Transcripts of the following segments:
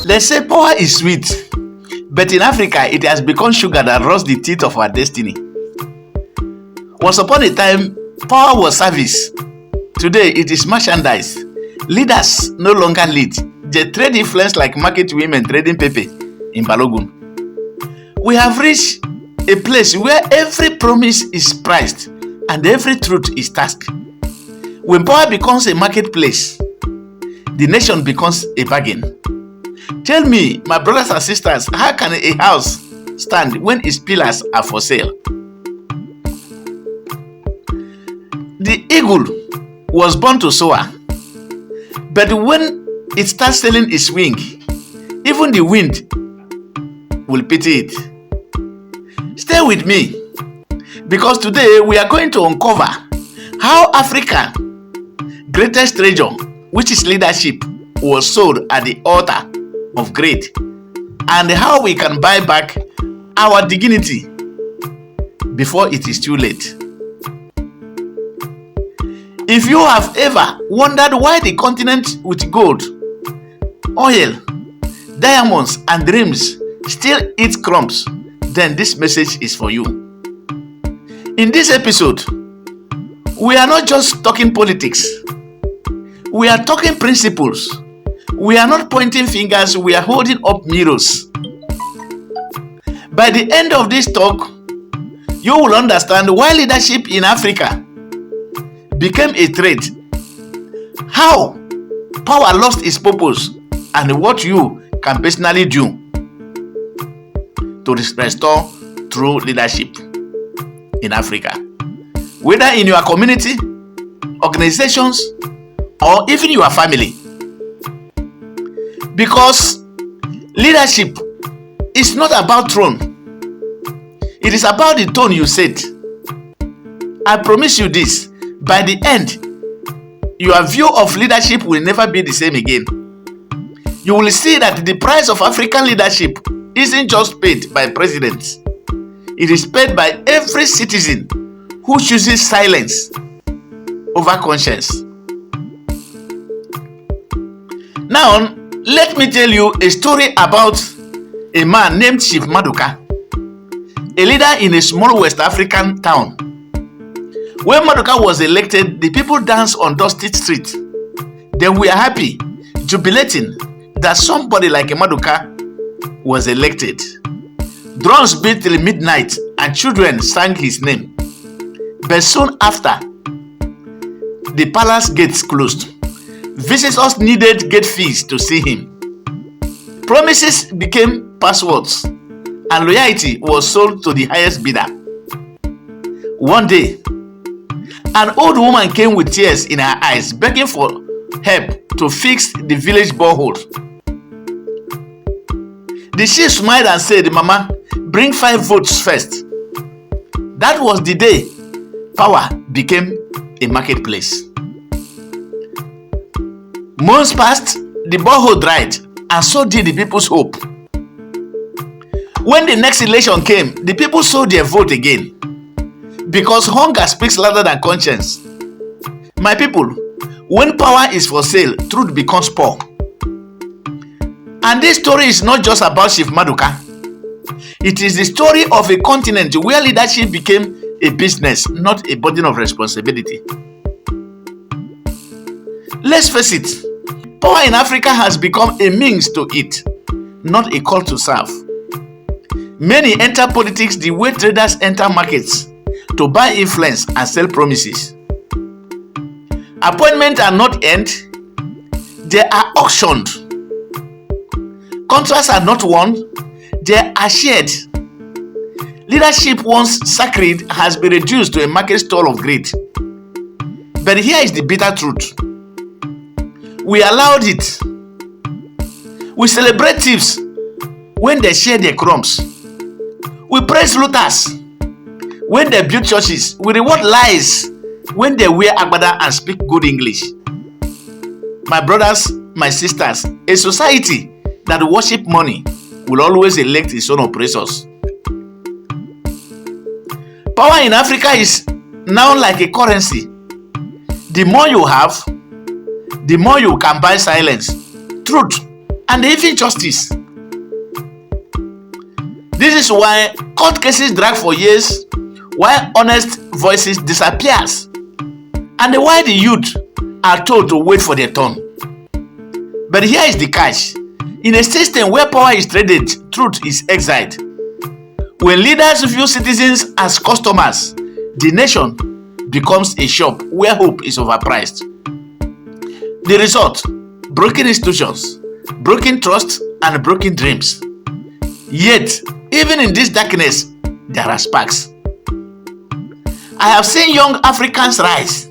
They say power is sweet, but in Africa it has become sugar that rots the teeth of our destiny. Once upon a time, power was service. Today it is merchandise. Leaders no longer lead. They trade influence like market women trading pepe in Balogun. We have reached a place where every promise is priced and every truth is tasked. When power becomes a marketplace, the nation becomes a bargain. Tell me, my brothers and sisters, how can a house stand when its pillars are for sale? The eagle was born to soar, but when it starts selling its wing, even the wind will pity it. Stay with me, because today we are going to uncover how Africa's greatest treasure, which is leadership, was sold at the altar of greed, and how we can buy back our dignity before it is too late. If you have ever wondered why the continent with gold, oil, diamonds and dreams still eats crumbs, then this message is for you. In this episode, we are not just talking politics. We are talking principles. We are not pointing fingers, we are holding up mirrors. By the end of this talk, you will understand why leadership in Africa became a trade, how power lost its purpose, and what you can personally do to restore true leadership in Africa. Whether in your community, organizations, or even your family. Because leadership is not about throne. It is about the tone you set. I promise you this, by the end, your view of leadership will never be the same again. You will see that the price of African leadership isn't just paid by presidents. It is paid by every citizen who chooses silence over conscience. Now, let me tell you a story about a man named Chief Maduka, a leader in a small West African town. When Maduka was elected, the people danced on dusty streets. They were happy, jubilating that somebody like Maduka was elected. Drums beat till midnight and children sang his name. But soon after, the palace gates closed. Visitors needed gate fees to see him. Promises became passwords, and loyalty was sold to the highest bidder. One day, an old woman came with tears in her eyes, begging for help to fix the village borehole. The chief smiled and said, "Mama, bring 5 votes first." That was the day power became a marketplace. Months passed, the borehole dried, and so did the people's hope. When the next election came, the people sold their vote again. Because hunger speaks louder than conscience. My people, when power is for sale, truth becomes poor. And this story is not just about Chief Maduka. It is the story of a continent where leadership became a business, not a burden of responsibility. Let's face it, power in Africa has become a means to eat, not a call to serve. Many enter politics the way traders enter markets, to buy influence and sell promises. Appointments are not earned, they are auctioned. Contracts are not won, they are shared. Leadership once sacred has been reduced to a market stall of greed. But here is the bitter truth. We allowed it. We celebrate thieves when they share their crumbs. We praise looters when they build churches. We reward lies when they wear agbada and speak good English. My brothers, my sisters, a society that worship money will always elect its own oppressors. Power in Africa is now like a currency. The more you have, the more you can buy silence, truth, and even justice. This is why court cases drag for years, while honest voices disappears, and why the youth are told to wait for their turn. But here is the catch. In a system where power is traded, truth is exiled. When leaders view citizens as customers, the nation becomes a shop where hope is overpriced. The result: broken institutions, broken trust, and broken dreams. Yet, even in this darkness, there are sparks. I have seen young Africans rise,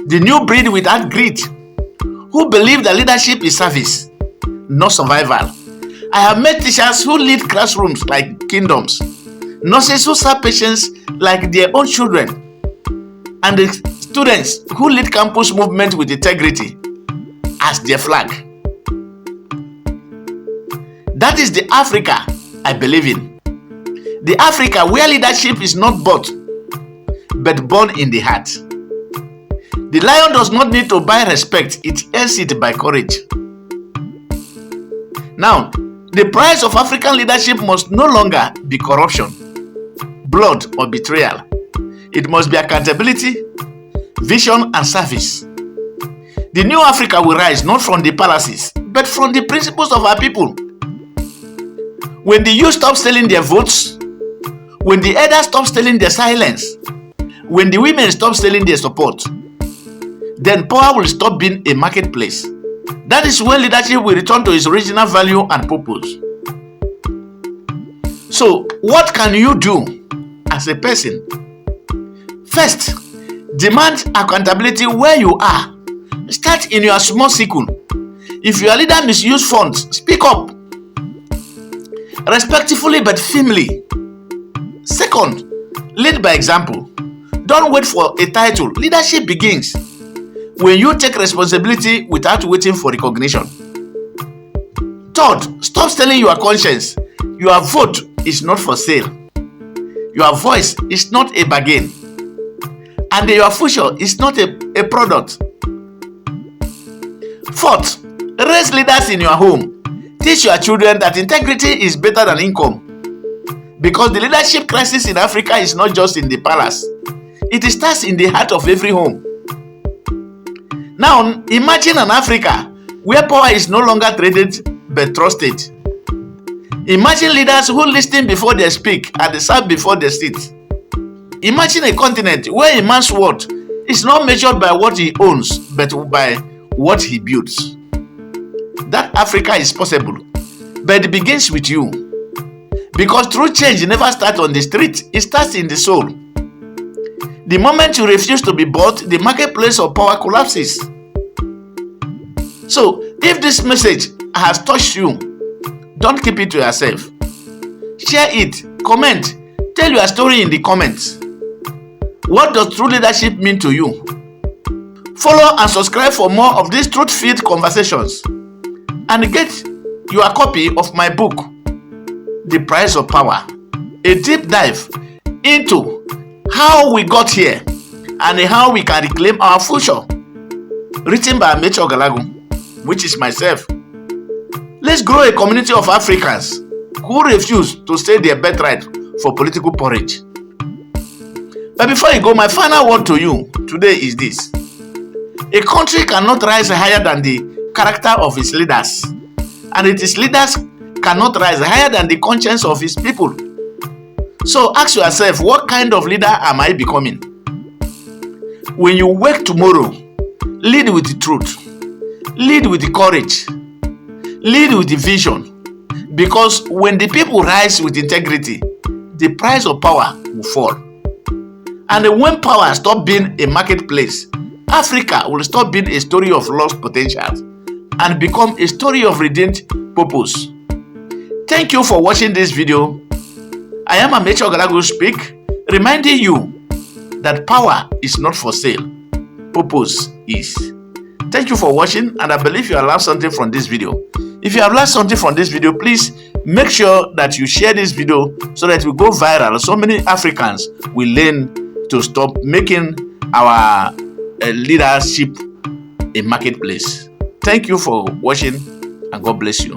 the new breed without greed, who believe that leadership is service, not survival. I have met teachers who lead classrooms like kingdoms, nurses who serve patients like their own children, and the students who lead campus movement with integrity as their flag. That is the Africa I believe in. The Africa where leadership is not bought, but born in the heart. The lion does not need to buy respect, it earns it by courage. Now, the price of African leadership must no longer be corruption, blood, or betrayal. It must be accountability, vision, and service. The new Africa will rise not from the palaces, but from the principles of our people. When the youth stop stealing their votes, when the elders stop stealing their silence, when the women stop stealing their support, then power will stop being a marketplace. That is when leadership will return to its original value and purpose. So, what can you do as a person? First, demand accountability where you are. Start in your small circle. If your leader misuse funds, speak up. Respectfully but firmly. Second, lead by example. Don't wait for a title. Leadership begins when you take responsibility without waiting for recognition. Third, stop stealing your conscience. Your vote is not for sale. Your voice is not a bargain. And your future is not a product. Fourth, raise leaders in your home. Teach your children that integrity is better than income. Because the leadership crisis in Africa is not just in the palace. It starts in the heart of every home. Now, imagine an Africa where power is no longer traded but trusted. Imagine leaders who listen before they speak and serve before they sit. Imagine a continent where a man's worth is not measured by what he owns but by what he builds. That Africa is possible, but it begins with you. Because true change never starts on the street, it starts in the soul. The moment you refuse to be bought, the marketplace of power collapses. So, if this message has touched you, don't keep it to yourself. Share it, comment, tell your story in the comments. What does true leadership mean to you? Follow and subscribe for more of these truth-filled conversations. And get your copy of my book, The Price of Power, a deep dive into how we got here and how we can reclaim our future. Written by Amechi Ogalagu, which is myself. Let's grow a community of Africans who refuse to sell their birthright for political porridge. But before I go, my final word to you today is this. A country cannot rise higher than the character of its leaders, and its leaders cannot rise higher than the conscience of its people. So ask yourself, what kind of leader am I becoming? When you wake tomorrow, lead with the truth, lead with the courage, lead with the vision, because when the people rise with integrity, the price of power will fall. And when power stops being a marketplace, Africa will stop being a story of lost potential and become a story of redeemed purpose. Thank you for watching this video. I am Amechi Ogalagu speak, reminding you that power is not for sale, purpose is. Thank you for watching, and I believe you have learned something from this video. If you have learned something from this video, please make sure that you share this video so that it will go viral. So many Africans will learn to stop making our leadership a marketplace. Thank you for watching, and and God bless you.